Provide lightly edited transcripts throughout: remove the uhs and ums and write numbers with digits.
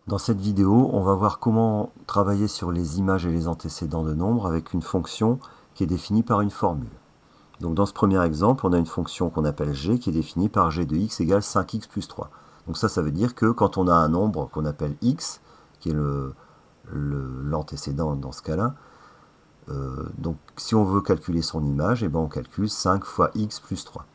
Dans cette vidéo, on va voir comment travailler sur les images et les antécédents de nombres avec une fonction qui est définie par une formule. Donc dans ce premier exemple, on a une fonction qu'on appelle g qui est définie par g de x égale 5x plus 3. Donc ça veut dire que quand on a un nombre qu'on appelle x, qui est l'antécédent dans ce cas-là, donc si on veut calculer son image, on calcule 5 fois x plus 3.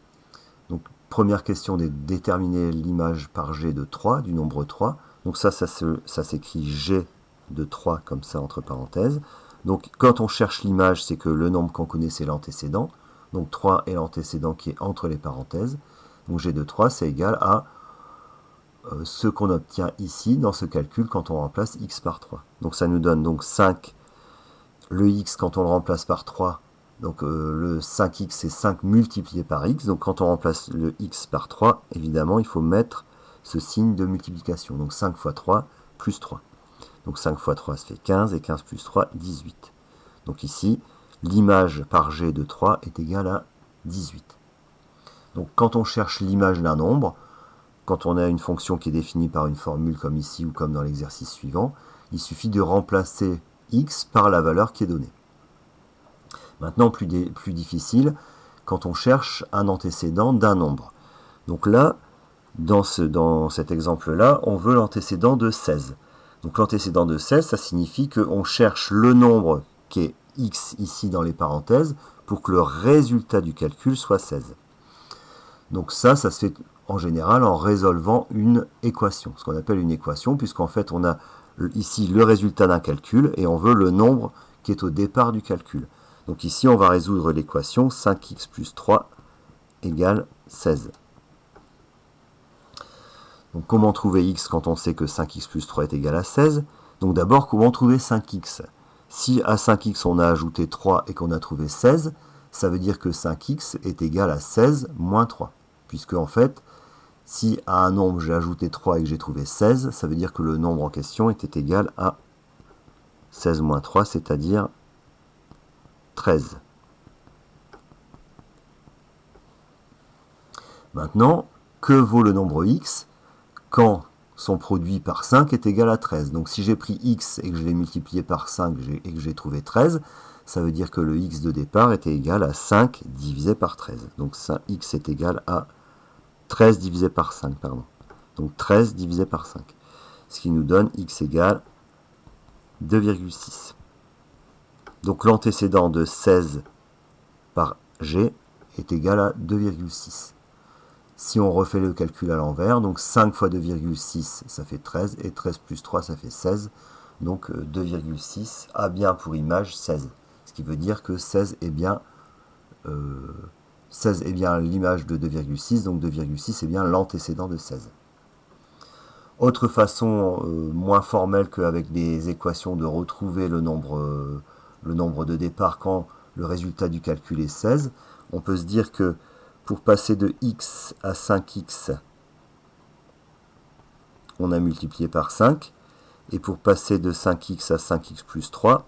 Donc première question de déterminer l'image par g de 3, du nombre 3. Donc ça s'écrit g de 3 comme ça entre parenthèses. Donc quand on cherche l'image, c'est que le nombre qu'on connaît, c'est l'antécédent. Donc 3 est l'antécédent qui est entre les parenthèses. Donc g de 3, c'est égal à ce qu'on obtient ici dans ce calcul quand on remplace x par 3. Donc ça nous donne donc 5, le x quand on le remplace par 3, donc le 5x c'est 5 multiplié par x, donc quand on remplace le x par 3, évidemment il faut mettre ce signe de multiplication, donc 5 fois 3 plus 3. Donc 5 fois 3 ça fait 15, et 15 plus 3, 18. Donc ici, l'image par g de 3 est égale à 18. Donc quand on cherche l'image d'un nombre, quand on a une fonction qui est définie par une formule comme ici ou comme dans l'exercice suivant, il suffit de remplacer x par la valeur qui est donnée. Maintenant, plus difficile, quand on cherche un antécédent d'un nombre. Donc là, dans cet exemple-là, on veut l'antécédent de 16. Donc l'antécédent de 16, ça signifie qu'on cherche le nombre qui est x ici dans les parenthèses pour que le résultat du calcul soit 16. Donc ça se fait en général en résolvant une équation, ce qu'on appelle une équation, puisqu'en fait on a ici le résultat d'un calcul et on veut le nombre qui est au départ du calcul. Donc ici on va résoudre l'équation 5x plus 3 égale 16. Donc comment trouver x quand on sait que 5x plus 3 est égal à 16? Donc d'abord, comment trouver 5x? Si à 5x on a ajouté 3 et qu'on a trouvé 16, ça veut dire que 5x est égal à 16 moins 3. Puisque en fait, si à un nombre j'ai ajouté 3 et que j'ai trouvé 16, ça veut dire que le nombre en question était égal à 16 moins 3, c'est-à-dire 13. Maintenant, que vaut le nombre x quand son produit par 5 est égal à 13? Donc si j'ai pris x et que je l'ai multiplié par 5 et que j'ai trouvé 13, ça veut dire que le x de départ était égal à 5 divisé par 13. Donc x est égal à 13 divisé par 5, pardon. Donc 13 divisé par 5. Ce qui nous donne x égale 2,6. Donc l'antécédent de 16 par g est égal à 2,6. Si on refait le calcul à l'envers, donc 5 fois 2,6 ça fait 13, et 13 plus 3 ça fait 16. Donc 2,6 a bien pour image 16. Ce qui veut dire que 16 est bien l'image de 2,6, donc 2,6 est bien l'antécédent de 16. Autre façon moins formelle qu'avec des équations de retrouver le nombre de départ quand le résultat du calcul est 16, on peut se dire que pour passer de x à 5x, on a multiplié par 5, et pour passer de 5x à 5x plus 3,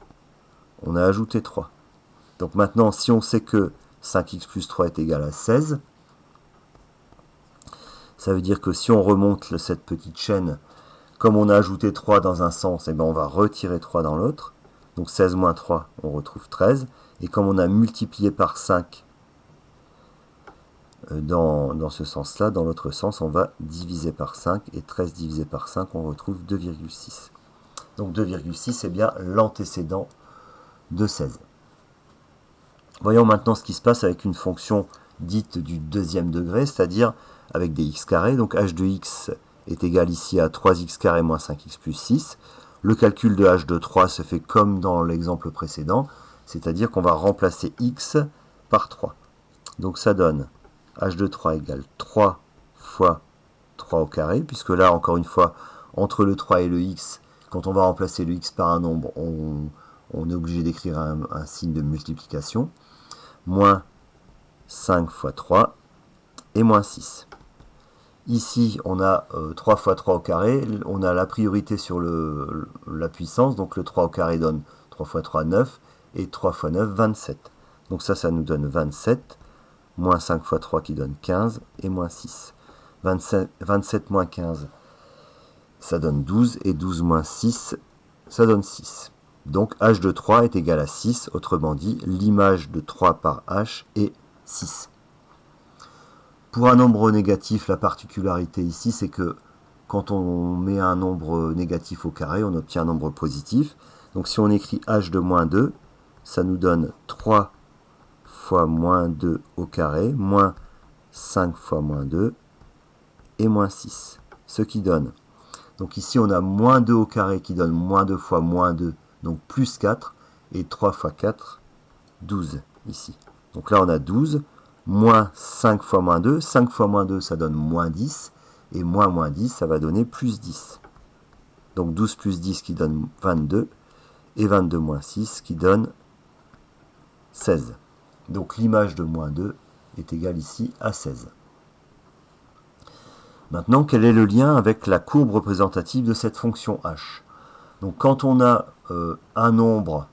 on a ajouté 3. Donc maintenant, si on sait que 5x plus 3 est égal à 16, ça veut dire que si on remonte cette petite chaîne, comme on a ajouté 3 dans un sens, on va retirer 3 dans l'autre. Donc 16 moins 3, on retrouve 13. Et comme on a multiplié par 5 dans ce sens-là, dans l'autre sens, on va diviser par 5. Et 13 divisé par 5, on retrouve 2,6. Donc 2,6 est bien l'antécédent de 16. Voyons maintenant ce qui se passe avec une fonction dite du deuxième degré, c'est-à-dire avec des x carrés. Donc h de x est égal ici à 3x carré moins 5x plus 6. Le calcul de h de 3 se fait comme dans l'exemple précédent, c'est-à-dire qu'on va remplacer x par 3. Donc ça donne h de 3 égale 3 fois 3 au carré, puisque là, encore une fois, entre le 3 et le x, quand on va remplacer le x par un nombre, on est obligé d'écrire un signe de multiplication, moins 5 fois 3, et moins 6. Ici, on a 3 fois 3 au carré, on a la priorité sur la puissance, donc le 3 au carré donne 3 fois 3, 9, et 3 fois 9, 27. Donc ça nous donne 27, moins 5 fois 3 qui donne 15, et moins 6. 27 moins 15, ça donne 12, et 12 moins 6, ça donne 6. Donc h de 3 est égal à 6, autrement dit, l'image de 3 par h est 6. Pour un nombre négatif, la particularité ici, c'est que quand on met un nombre négatif au carré, on obtient un nombre positif. Donc si on écrit h de moins 2, ça nous donne 3 fois moins 2 au carré, moins 5 fois moins 2, et moins 6. Ce qui donne, donc ici on a moins 2 au carré qui donne moins 2 fois moins 2, donc plus 4, et 3 fois 4, 12 ici. Donc là on a 12, moins 5 fois moins 2, 5 fois moins 2 ça donne moins 10, et moins 10 ça va donner plus 10. Donc 12 plus 10 qui donne 22, et 22 moins 6 qui donne 16. Donc l'image de moins 2 est égale ici à 16. Maintenant, quel est le lien avec la courbe représentative de cette fonction h? Donc quand on a un nombre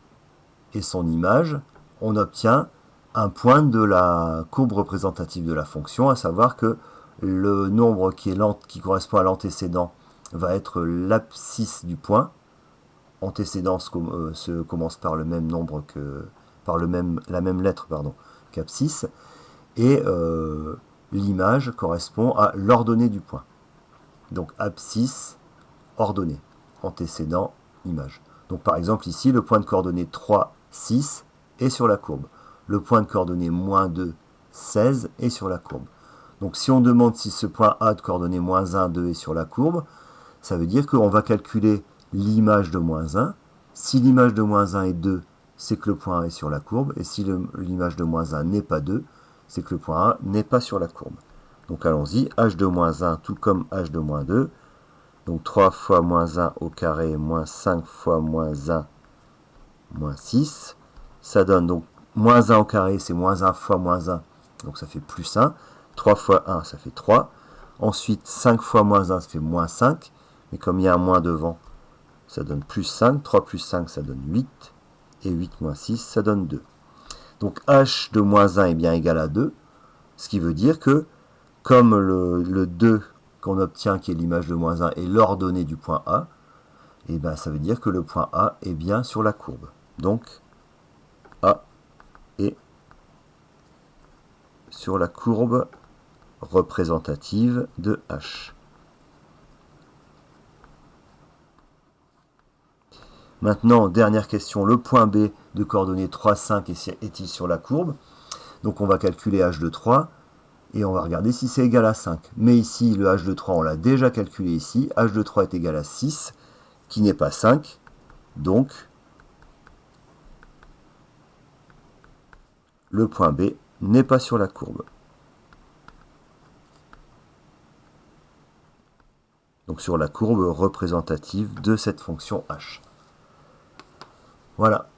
et son image, on obtient un point de la courbe représentative de la fonction, à savoir que le nombre qui correspond à l'antécédent va être l'abscisse du point. Antécédent se commence par le même nombre par la même lettre qu'abscisse, et l'image correspond à l'ordonnée du point. Donc abscisse, ordonnée, antécédent, image. Donc par exemple ici, le point de coordonnée 3, 6 est sur la courbe. Le point de coordonnée moins 2, 16 est sur la courbe. Donc si on demande si ce point A de coordonnée moins 1, 2 est sur la courbe, ça veut dire qu'on va calculer l'image de moins 1. Si l'image de moins 1 est 2, c'est que le point A est sur la courbe. Et si l'image de moins 1 n'est pas 2, c'est que le point A n'est pas sur la courbe. Donc allons-y, h de moins 1 tout comme h de moins 2. Donc 3 fois moins 1 au carré moins 5 fois moins 1 moins 6. Ça donne donc moins 1 au carré, c'est moins 1 fois moins 1. Donc ça fait plus 1. 3 fois 1, ça fait 3. Ensuite, 5 fois moins 1, ça fait moins 5. Mais comme il y a un moins devant, ça donne plus 5. 3 plus 5, ça donne 8. Et 8 moins 6, ça donne 2. Donc h de moins 1 est bien égal à 2. Ce qui veut dire que, comme le 2 qu'on obtient, qui est l'image de moins 1, est l'ordonnée du point A, et ben ça veut dire que le point A est bien sur la courbe. Donc, A est sur la courbe représentative de H. Maintenant, dernière question, le point B de coordonnées 3, 5 est-il sur la courbe? Donc on va calculer h de 3, et on va regarder si c'est égal à 5. Mais ici, le h de 3, on l'a déjà calculé ici. H de 3 est égal à 6, qui n'est pas 5. Donc, le point B n'est pas sur la courbe. Donc sur la courbe représentative de cette fonction h. Voilà.